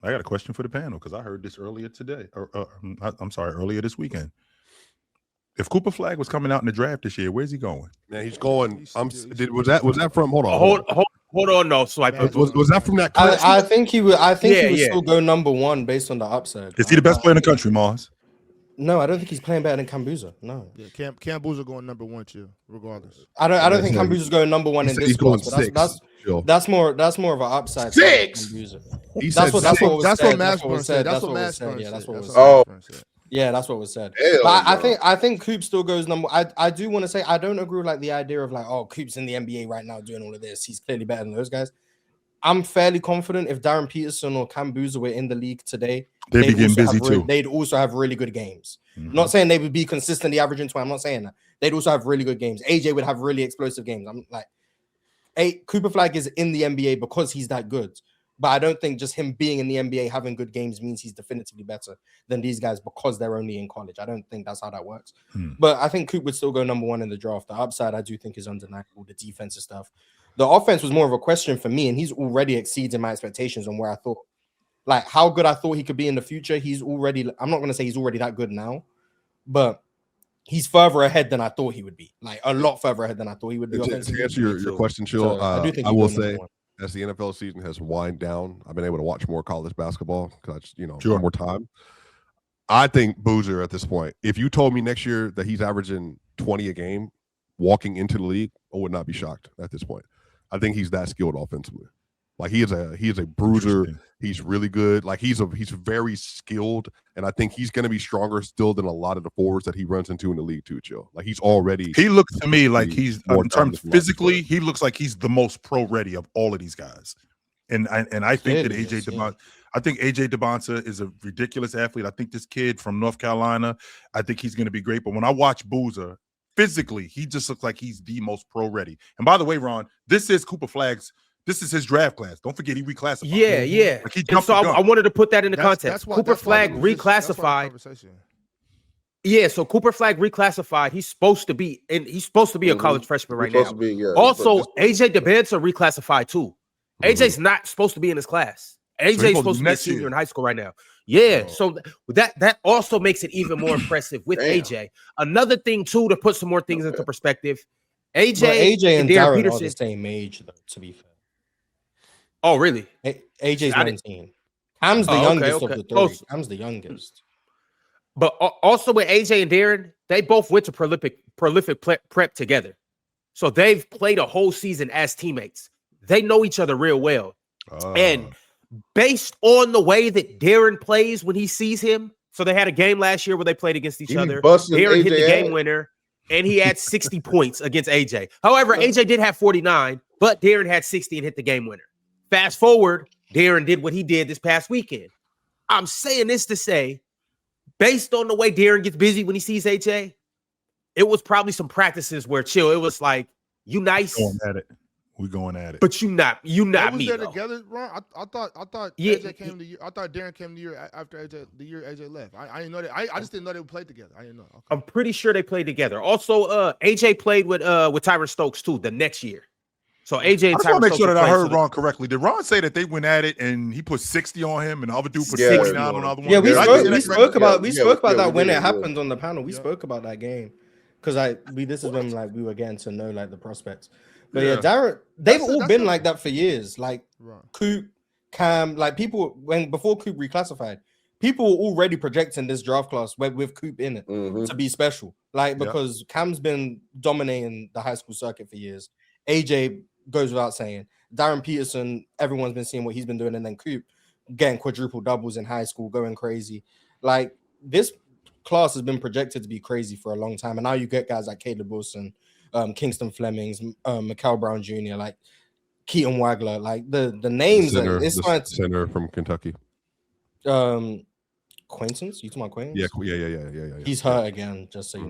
I got a question for the panel because I heard this earlier today. I'm sorry, earlier this weekend. If Cooper Flag was coming out in the draft this year, where's he going? Man, he's going. Was that from? Hold on. No, swipe. Was that from that? I think he would. I think he would still go number one based on the upside. Is he the best player in the country, Mars? No, I don't think he's playing better than Kambuza. No. Yeah, Kambuza going number one, too, regardless. I don't think Kambuza's going number one in this class. That's more of an upside. 6. That's what Mashburn said. That's what was said. Yeah, that's what was said. Yeah, that's what was said. But I think Coop still goes number. I do want to say I don't agree with like the idea of like, oh, Coop's in the NBA right now doing all of this. He's clearly better than those guys. I'm fairly confident if Darren Peterson or Kambuza were in the league today, they'd be getting busy too. They'd also have really good games. Not saying they would be consistently averaging 20. I'm not saying that. They'd also have really good games. AJ would have really explosive games. I'm like, Cooper Flag is in the NBA because he's that good. But I don't think just him being in the NBA having good games means he's definitively better than these guys because they're only in college. I don't think that's how that works. But I think Coop would still go number one in the draft. The upside, I do think, is undeniable. The defensive stuff. The offense was more of a question for me, and he's already exceeding my expectations on where I thought. Like, how good I thought he could be in the future. He's already, I'm not going to say he's already that good now, but he's further ahead than I thought he would be. Like, a lot further ahead than I thought he would be. To answer your question, Chill, so I will say, as the NFL season has wind down, I've been able to watch more college basketball because, more time. I think Boozer at this point, if you told me next year that he's averaging 20 a game walking into the league, I would not be shocked at this point. I think he's that skilled offensively. Like he is a bruiser. He's really good. Like he's very skilled, and I think he's going to be stronger still than a lot of the forwards that he runs into in the league too. Chill. Like he's already. He looks to me like he's in terms physically. He looks like he's the most pro ready of all of these guys, and I think that AJ DeBonta. I think AJ DeBonta is a ridiculous athlete. I think this kid from North Carolina. I think he's going to be great. But when I watch Boozer, physically, he just looks like he's the most pro ready. And by the way, Ron, this is Cooper Flag's. This is his draft class. Don't forget he reclassified. Yeah. Like he so I wanted to put that into context. Cooper Flag reclassified. Yeah, so Cooper Flag reclassified. He's supposed to be a college freshman right now. Also, AJ DeBonta reclassified too. AJ's not supposed to be in his class. AJ's supposed to be a senior in high school right now. Yeah, so that also makes it even more impressive with AJ. Another thing too, to put some more things into perspective, AJ and Darren Peterson are the same age, though, to be fair. Oh, really? AJ's 19. Cam's the youngest of the three. Cam's the youngest. But also with AJ and Darren, they both went to prolific prep together. So they've played a whole season as teammates. They know each other real well. And based on the way that Darren plays when he sees him, so they had a game last year where they played against each other. Darren hit the game winner, and he had 60 points against AJ. However, AJ did have 49, but Darren had 60 and hit the game winner. Fast forward, Darren did what he did this past weekend. I'm saying this to say, based on the way Darren gets busy when he sees AJ, it was probably some practices where Chill. It was like, you nice. We're going at it. But you not me. There together, Ron? I thought AJ came the year. I thought Darren came the year after the year AJ left. I didn't know that. I just didn't know they would play together. I didn't know. Okay. I'm pretty sure they played together. Also, AJ played with Tyron Stokes too the next year. So AJ and Tyron Stokes. I want to make sure that I heard Ron correctly. Did Ron say that they went at it and he put 60 on him and the other dude put 69 on the other one? Yeah, we spoke about that when it happened on the panel. We spoke about that game because this is when we were getting to know the prospects. But Darren, they've all been like that for years. Like Coop, Cam, people before Coop reclassified, people were already projecting this draft class with Coop in it to be special. Because Cam's been dominating the high school circuit for years. AJ goes without saying. Darren Peterson, everyone's been seeing what he's been doing, and then Coop getting quadruple doubles in high school, going crazy. This class has been projected to be crazy for a long time, and now you get guys like Caleb Wilson, Kingston Flemings, Mikal Brown Jr., Keaton Wagler, the names. The center from Kentucky. Quaintance? You talking about Quaintance? Yeah. He's hurt again, just so you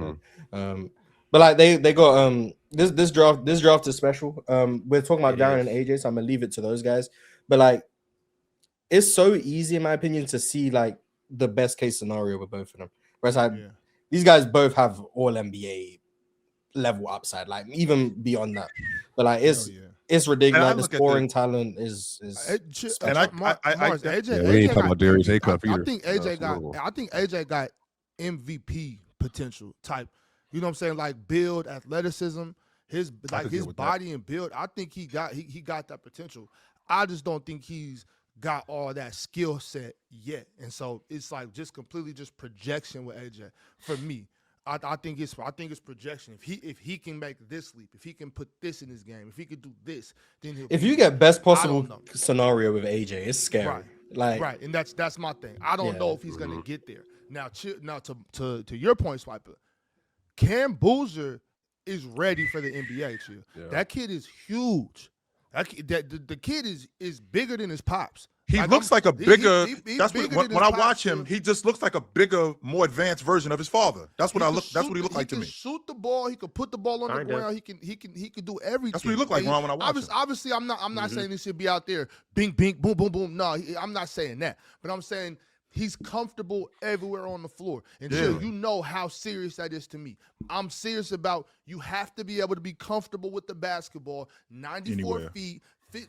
know. But they got this draft is special. We're talking about Darren and AJ, so I'm gonna leave it to those guys. But it's so easy, in my opinion, to see the best case scenario with both of them. Whereas these guys both have all NBA level upside, even beyond that. But it's ridiculous. The scoring talent is and AJ, we ain't talking about Darius Acuff either. I think AJ got MVP potential type. You know what I'm saying? Like build, athleticism, his body and build. I think he got that potential. I just don't think he's got all that skill set yet. And so it's like just completely just projection with AJ for me. I think it's projection. If he can make this leap, if he can put this in his game, if he could do this, then if you get best possible scenario with AJ, it's scary. Right, and that's my thing. I don't know if he's gonna get there. Now to your point, Swiper, Cam Boozer is ready for the NBA. Chill. Yeah. That kid is huge. The kid is bigger than his pops. He looks like a bigger. That's what when I watch him, he just looks like a bigger, more advanced version of his father. That's what That's what he looked like to me. He can shoot the ball. He can put the ball on the ground. He can do everything. That's what he looked like when I watch him. Obviously, I'm not saying he should be out there, bing, bing, boom, boom, boom. No, I'm not saying that. But I'm saying he's comfortable everywhere on the floor. And Chill, you know how serious that is to me. I'm serious about you have to be able to be comfortable with the basketball, 94 feet. Fit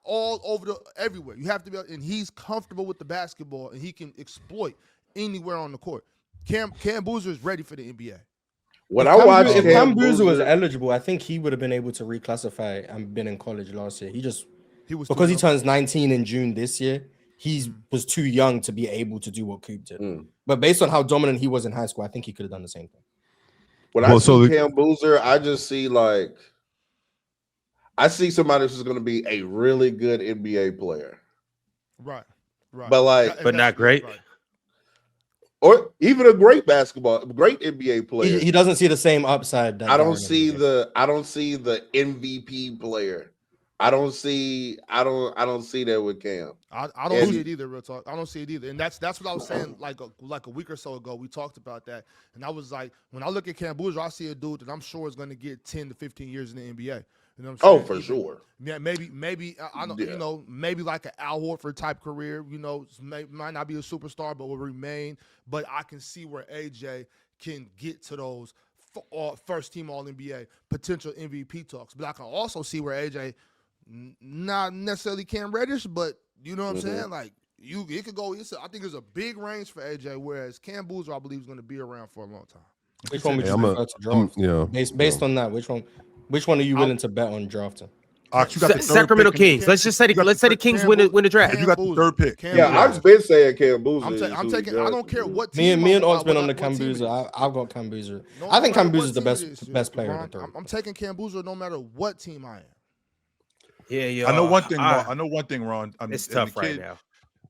all over everywhere. You have to be, and he's comfortable with the basketball, and he can exploit anywhere on the court. Cam Boozer is ready for the NBA. If Cam Boozer was eligible, I think he would have been able to reclassify and been in college last year. He was because he turns 19 in June this year. He was too young to be able to do what Coop did. But based on how dominant he was in high school, I think he could have done the same thing. When I see Cam Boozer, I just see I see somebody who's going to be a really good NBA player. Right. But not great. Right. Or even a great NBA player. He doesn't see the same upside. I don't see the MVP player. I don't see that with Cam. I don't see it either, real talk. I don't see it either. And that's what I was saying like a week or so ago. We talked about that. And I was like, when I look at Cam Boozer, I see a dude that I'm sure is going to get 10 to 15 years in the NBA. You know what I'm saying? For sure. Yeah, maybe I don't. You know, maybe like an Al Horford type career. You know, might not be a superstar, but will remain. But I can see where AJ can get to those first team All NBA potential MVP talks. But I can also see where AJ not necessarily Cam Reddish, but you know what I'm saying? Like it could go. I think there's a big range for AJ, whereas Cam Boozer I believe is going to be around for a long time. Which one would you prefer to draft? Based on that, which one are you willing to bet on drafting? You got the Sacramento Kings. Let's say the Kings win the draft. You got the third pick. I've been saying Cam Boozer. I'm taking. I don't care what team. Me and Odd's been on the Cam Boozer. I've got Cam Boozer. I think Cam Boozer is the best player in the third. I'm taking Cam Boozer no matter what team I am. Yeah. I know one thing, Ron. It's tough right now.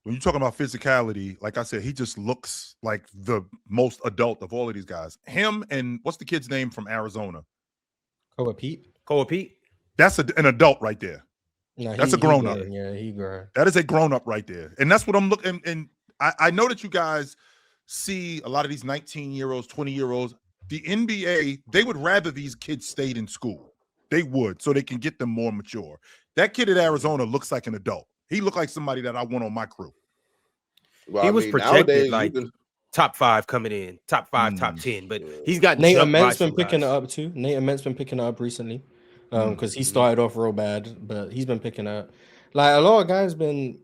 When you're talking about physicality, like I said, he just looks like the most adult of all of these guys. Him and what's the kid's name from Arizona? Koa Pete. That's an adult right there. No, that's a grown up. Yeah, he grown. That is a grown up right there. And that's what I'm looking. And I know that you guys see a lot of these 19-year-olds, 20-year-olds. The NBA, they would rather these kids stayed in school. They would, so they can get them more mature. That kid at Arizona looks like an adult. He looked like somebody that I want on my crew. Well, he was projected like top 5 coming in, top 5, top 10, but he's got Nate Ament's been picking it up too. Nate Ament's been picking it up recently because he started off real bad, but he's been picking up. Like a lot of guys been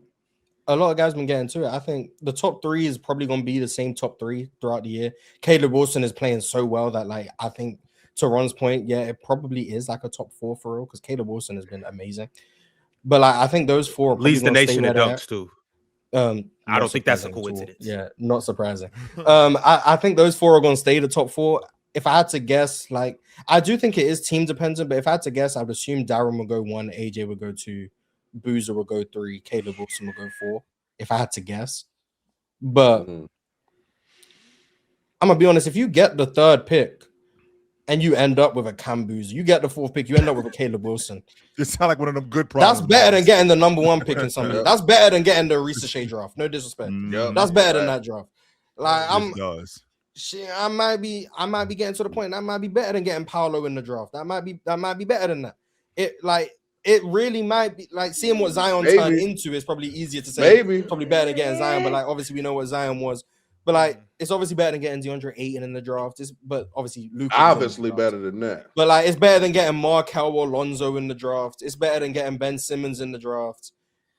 getting to it. I think the top 3 is probably going to be the same top 3 throughout the year. Caleb Wilson is playing so well that like I think to Ron's point, yeah, it probably is like a top 4 for real because Caleb Wilson has been amazing. But like I think those 4 leads the nation in dunks too. I don't think that's a coincidence. Yeah, not surprising. I think those 4 are going to stay the top 4. If I had to guess, like I do think it is team dependent, but if I had to guess, I'd assume Darren would go 1, AJ would go 2, Boozer would go 3, Caleb Wilson would go 4. If I had to guess, but I'm gonna be honest. If you get the 3rd pick and you end up with a Cam Boozer, you get the 4th pick, you end up with a Caleb Wilson. It sounds like one of them good problems. That's better than getting the number 1 pick in something. That's better than getting the Risa Shea draft. No disrespect. That's better than that draft. Like I might be getting to the point that might be better than getting Paolo in the draft. That might be better than that. It really might be like seeing what Zion turned into is probably easier to say. Maybe probably better than getting Zion, but like obviously we know what Zion was But like, it's obviously better than getting DeAndre Ayton in the draft. But obviously, Luka obviously better than that. But like, it's better than getting Markel or Lonzo in the draft. It's better than getting Ben Simmons in the draft.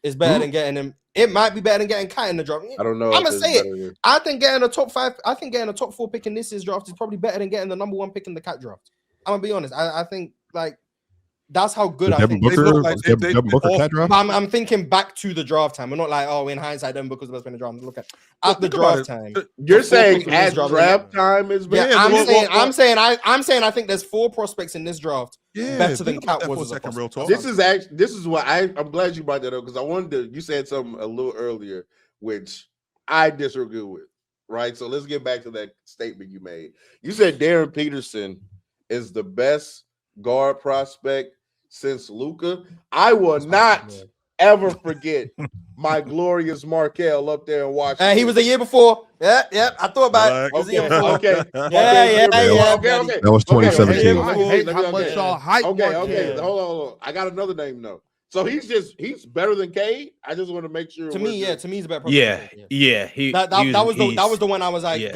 It's better than getting him. It might be better than getting Kai in the draft. I don't know. I'm gonna say it. I think getting a top 5. I think getting a top 4 pick in this year's draft is probably better than getting the number 1 pick in the Cat draft. I'm gonna be honest. I think like. That's how good I think. I'm thinking back to the draft time. We're not like, oh, in hindsight, Devin Booker's the best player in the draft. Look at the draft time. You're saying at draft time is better. Yeah, I'm saying I think there's 4 prospects in this draft better than Cat was. Real talk. This is what I'm glad you brought that up because I wanted to. You said something a little earlier, which I disagree with. Right. So let's get back to that statement you made. You said Darren Peterson is the best guard prospect since Luka. I will not ever forget my glorious Markel up there in Washington. He was the year before. Yeah. I thought about it. Okay. Yeah. Okay. That was 2017. How much y'all hype? Okay. Hold on. I got another name though. So he's better than Cade. I just want to make sure. To me, he's a better prospect. Yeah. That was the one I was like,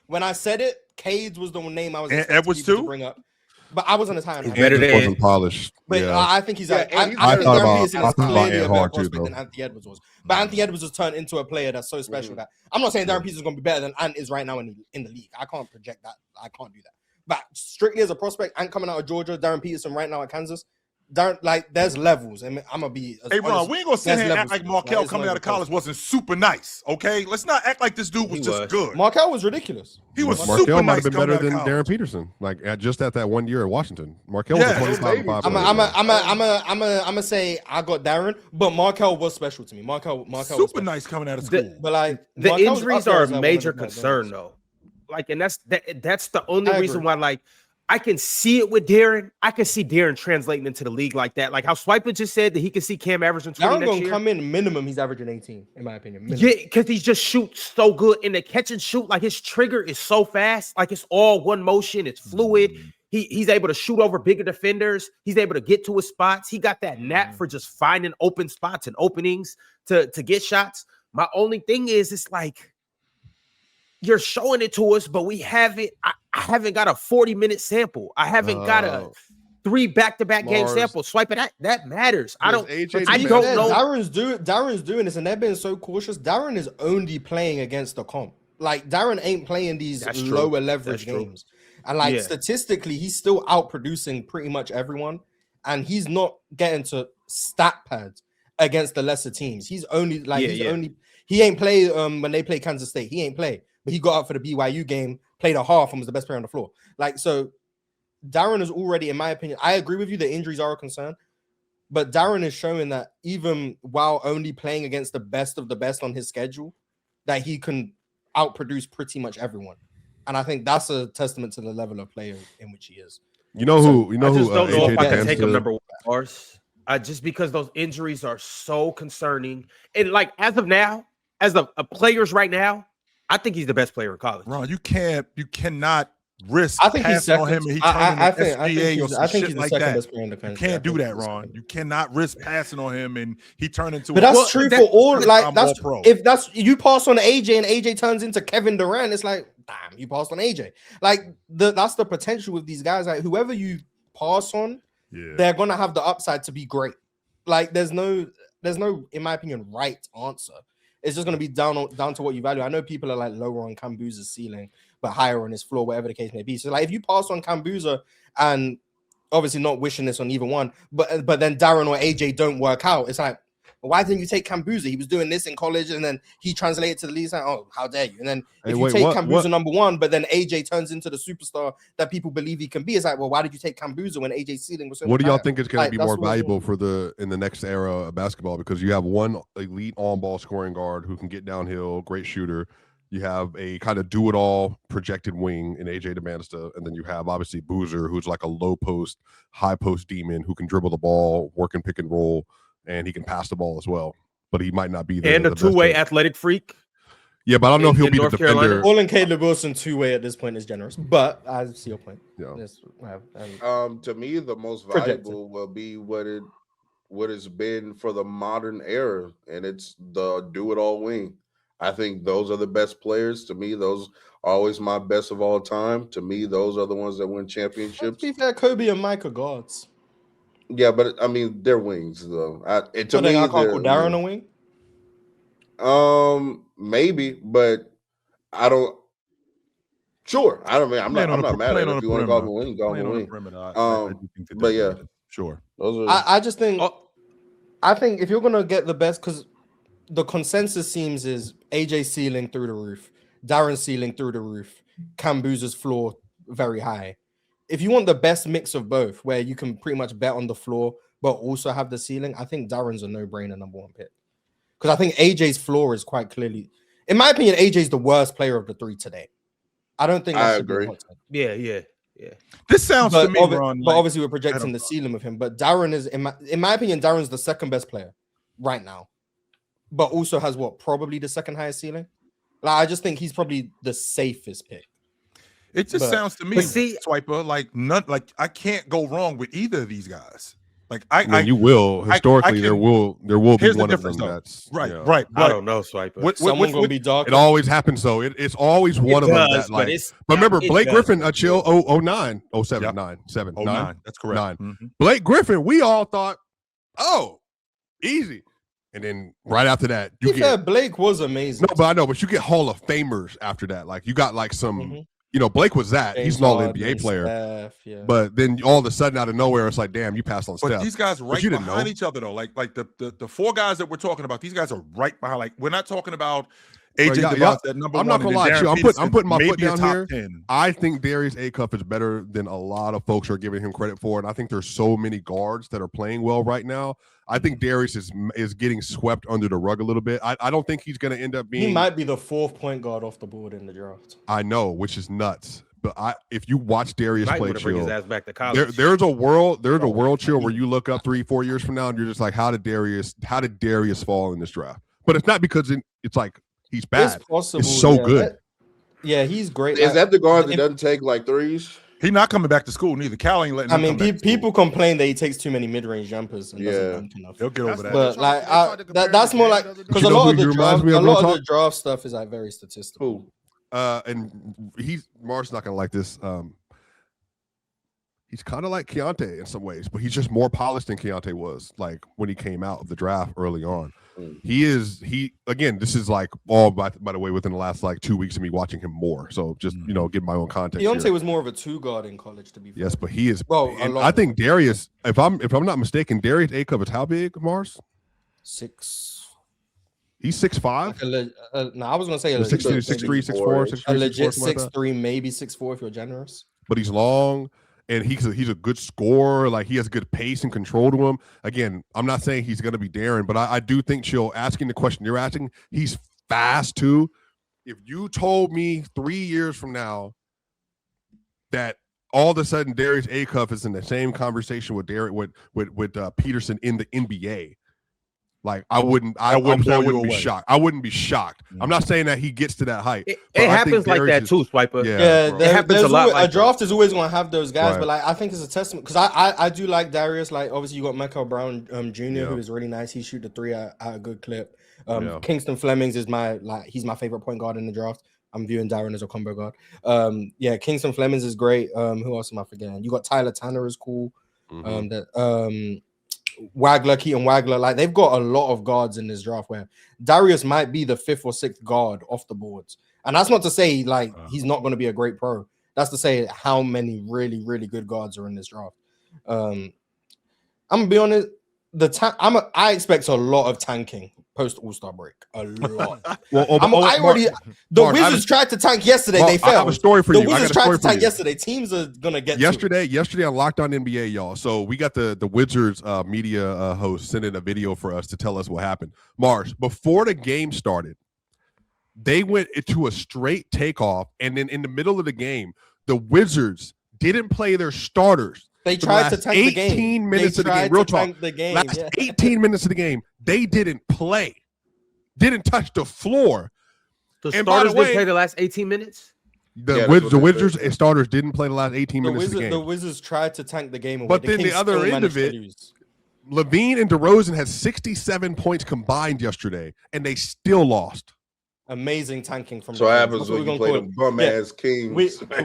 when I said it, Cade was the name I was Edwards too to bring up. But I wasn't as high on him. He wasn't polished. But I think he's like, I think Darren Peterson is clearly a better prospect than Anthony Edwards was. But Anthony Edwards was turned into a player that's so special that I'm not saying Darren Peterson is going to be better than Ant is right now in the league. I can't project that. I can't do that. But strictly as a prospect, Ant coming out of Georgia, Darren Peterson right now at Kansas, there's levels. I mean, I'm gonna be. Hey, Ron, we ain't gonna sit here and act like Markel coming out of college wasn't super nice. Okay, let's not act like this dude was just good. Markel was ridiculous. He was Markel super might nice. Have been better than Darren Peterson. Like just at that 1 year at Washington, Markel was a 25. I'm gonna say I got Darren, but Markel was special to me. Markel super nice coming out of school. But like the injuries are a major concern though. Like, and that's the only reason why like. I can see it with Darren. I can see Darren translating into the league like that. Like how Swiper just said that he can see Cam averaging 20 Darren next year. Gonna come in minimum. He's averaging 18, in my opinion. Minimum. Yeah, because he just shoots so good in the catch and shoot. Like his trigger is so fast. Like it's all one motion. It's fluid. He's able to shoot over bigger defenders. He's able to get to his spots. He got that knack for just finding open spots and openings to get shots. My only thing is, it's like you're showing it to us, but we haven't. I haven't got a 40-minute sample. I haven't got a 3 back-to-back game sample. Swipe it. That matters. I don't know. Darren's doing this, and they're being so cautious. Darren is only playing against the comp. Like Darren ain't playing these lower leverage games. And like statistically, he's still outproducing pretty much everyone, and he's not getting to stat pads against the lesser teams. He's only he ain't play when they play Kansas State. He ain't play. But he got up for the BYU game, played a half, and was the best player on the floor. Like, so Darren is already, in my opinion, I agree with you, the injuries are a concern. But Darren is showing that even while only playing against the best of the best on his schedule, that he can outproduce pretty much everyone. And I think that's a testament to the level of player in which he is. I just don't know if I can take him number 1 bars. Just because those injuries are so concerning. And like, as of now, as a players right now, I think he's the best player in college. Ron, you cannot risk I think he's passing on him and he turning I think he's the like second that. best player in the country. You can't do that, Ron. You cannot risk passing on him and he turn into. But that's true for all. Like that's if that's you pass on AJ and AJ turns into Kevin Durant, it's like damn, you passed on AJ. Like that's the potential with these guys. Like whoever you pass on, they're gonna have the upside to be great. Like there's no, in my opinion, right answer. It's just going to be down to what you value. I know people are like lower on Kambuza's ceiling, but higher on his floor, whatever the case may be. So like if you pass on Kambuza and obviously not wishing this on either one, but then Darren or AJ don't work out, it's like, why didn't you take Kambuza? He was doing this in college and then he translated to the league. It's like, oh, how dare you? And then if you take Kambuza number 1, but then AJ turns into the superstar that people believe he can be, it's like, well, why did you take Kambuza when AJ's ceiling was so What do y'all think is going to be more valuable in the next era of basketball? Because you have one elite on-ball scoring guard who can get downhill, great shooter. You have a kind of do-it-all projected wing in AJ DeManista, and then you have obviously Boozer, who's like a low post, high post demon who can dribble the ball, work and pick and roll. And he can pass the ball as well, but he might not be the two-way athletic freak. Yeah, but I don't know if he'll be the defender. Calling Caleb Wilson two-way at this point is generous, but I see your point. Yeah. To me, the most valuable will be what it's been for the modern era, and it's the do-it-all wing. I think those are the best players. To me, those are always my best of all time. To me, those are the ones that win championships. To be fair, Kobe and Mike are gods. Yeah, but I mean, they're wings though. To me, I can't call Darren a wing. Maybe, but I don't. Sure, I don't mean I'm not mad at it. If you want to call him a wing, call him a wing. But yeah, sure. I just think I think if you're gonna get the best, because the consensus seems is AJ ceiling through the roof, Darren ceiling through the roof, Cam Boozer's floor very high. If you want the best mix of both, where you can pretty much bet on the floor but also have the ceiling, I think Darren's a no-brainer number one pick. Because I think AJ's floor is quite clearly, in my opinion, AJ's the worst player of the three today. I don't think I agree. Yeah. This sounds to me, Ron, but obviously we're projecting the ceiling with him. But Darren is, in my opinion, Darren's the second best player right now, but also has probably the second highest ceiling. Like, I just think he's probably the safest pick. It just sounds to me, Swiper, like I can't go wrong with either of these guys. Like you will historically there will be one of them that's right. I don't know, Swiper. Someone gonna be dark. It always happens though. It's always one of them that like. But remember, Blake Griffin, chill 09, 07, 9, 7, 9. That's correct. 9. Mm-hmm. Blake Griffin, we all thought, easy. And then right after that, Blake was amazing. No, but I know, but you get Hall of Famers after that. Like you got like some. Blake was that. James he's an all-NBA player. Steph, But then all of a sudden, out of nowhere, it's like, damn, you passed on Steph. But these guys right behind each other, though. Like the four guys that we're talking about, these guys are right behind. Like, we're not talking about AJ DeBoss at number one. I'm not going to lie to you. I'm putting my foot down here. 10. I think Darius Acuff is better than a lot of folks are giving him credit for. And I think there's so many guards that are playing well right now. I think Darius is getting swept under the rug a little bit. I don't think he's going to end up being. He might be the fourth point guard off the board in the draft. I know, which is nuts. But if you watch Darius play, bring his ass back to college. There's a world chill where you look up 3-4 years from now and you're just like, how did Darius fall in this draft? But it's not because it's like he's bad. It's so good. He's great. Is that the guard that doesn't take like threes? He's not coming back to school neither. Cal ain't letting him. I mean, people complain that he takes too many mid-range jumpers. And doesn't dunk enough. He'll get over that. But that's more like because a lot of the draft stuff is like very statistical. And Mars not gonna like this. He's kind of like Keontae in some ways, but he's just more polished than Keontae was like when he came out of the draft early on. Again, this is like all by the way within the last like 2 weeks of me watching him more. So just get my own context. Keontae was more of a 2 guard in college, to be fair. Yes, but he is. Well, I think Darius, if I'm not mistaken, Darius Acuff is how big, Mars? 6. He's 6'5". No, I was gonna say 6'3", 6'4", a legit 6'3", maybe 6'4" if you're generous. But he's long and he's a good scorer. Like he has good pace and control to him. Again, I'm not saying he's gonna be Darren, but I do think Chill asking the question you're asking, he's fast too. If you told me 3 years from now that all of a sudden Darius Acuff is in the same conversation with Peterson in the NBA. Like I wouldn't be shocked. I wouldn't be shocked. I'm not saying that he gets to that height. It happens like that too, Swiper. Yeah, it happens a lot. A draft is always going to have those guys, but like I think it's a testament because I do like Darius. Like obviously you got Michael Brown Jr. who is really nice. He shoot the three at a good clip. Kingston Flemings is he's my favorite point guard in the draft. I'm viewing Darren as a combo guard. Kingston Flemings is great. Who else am I forgetting? You got Tyler Tanner is cool. Keaton Wagler, like they've got a lot of guards in this draft where Darius might be the 5th or 6th guard off the boards. And that's not to say like he's not going to be a great pro. That's to say how many really, really good guards are in this draft. I'm gonna be honest, I expect a lot of tanking post All-Star break. A lot. The Wizards tried to tank yesterday. They failed. I have a story for you. The Wizards tried to tank yesterday. Teams are gonna get yesterday on Locked On NBA, y'all. So we got the Wizards media host sending a video for us to tell us what happened. Mars, before the game started, they went into a straight takeoff, and then in the middle of the game, the Wizards didn't play their starters. They tried to tank the game. 18 minutes of the game. Real talk. Last 18 minutes of the game, they didn't play. Didn't touch the floor. The starters didn't play the last 18 minutes? The Wizards and starters didn't play the last 18 minutes of the game. The Wizards tried to tank the game away. But then the other end of it, Levine and DeRozan had 67 points combined yesterday, and they still lost. Amazing tanking from. So what happens when you play them bum ass Kings?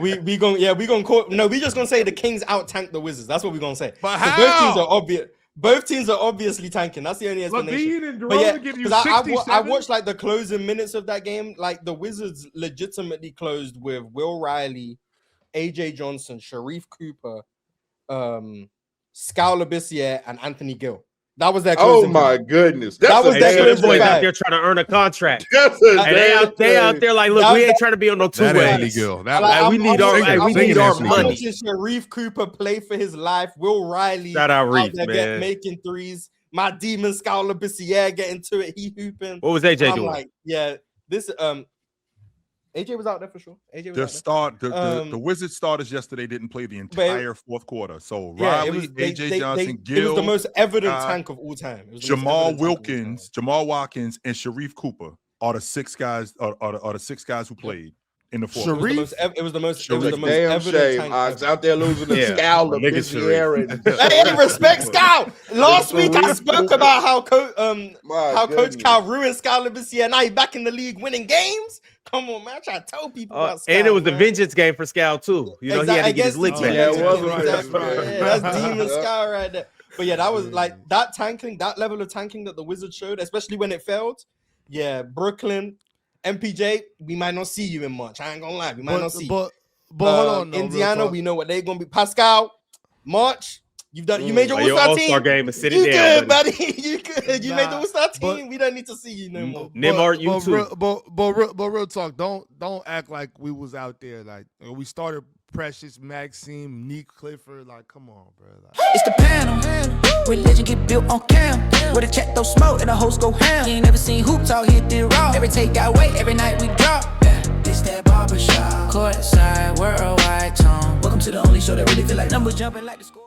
We gonna call. No, we just gonna say the Kings out tank the Wizards. That's what we're gonna say. But how? Both teams are obvious. Both teams are obviously tanking. That's the only explanation. But yeah, because I watched like the closing minutes of that game. Like the Wizards legitimately closed with Will Riley, AJ Johnson, Sharif Cooper, Skal Labissiere, and Anthony Gill. That was their closing. Oh my goodness. That was their closing. Boys out there trying to earn a contract. They out there like, look, we ain't trying to be on no two-way. We need our money. Sharif Cooper play for his life. Will Riley shout out Reeves, man. Making threes. My demon Skal Labissiere getting to it. He hooping. What was AJ doing? Like, yeah, this AJ was out there for sure. The Wizards starters yesterday didn't play the entire fourth quarter. So Riley, AJ Johnson, Gill, it was the most evident tank of all time. Jamal Watkins, and Sharif Cooper are the six guys. Are the six guys who played in the fourth. It was the most evident shame. tank. Out there losing the Skal Labissiere. Hey, respect Skal. Last week I spoke about how Coach Cal ruined Skal Labissiere. Now he's back in the league winning games. Come on, man. I try to tell people about Skal. And it was the vengeance game for Skal, too. You know, he had to get his licks back. Yeah, it was. That's Demon Skal right there. But yeah, that was like that tanking, that level of tanking that the Wizards showed, especially when it failed. Yeah, Brooklyn, MPJ, we might not see you in March. I ain't gonna lie. We might not see you. But hold on. Indiana, we know what they're going to be. Pascal, March. You made your All-Star team. Game and sit you it down, good, buddy. You good. You made the All-Star team. We don't need to see you no more. Nimart, you too. But real talk, don't act like we was out there. Like we started Precious, Maxime, Neek Clifford. Like, come on, bro. Like, it's the panel. Religion get built on cam. Where the check throw smoke and the host go ham. You ain't never seen hoops out hit the raw. Every take got weight, every night we drop. This that barbershop. Courtside, worldwide tone. Welcome to the only show that really feel like numbers jumping like the score.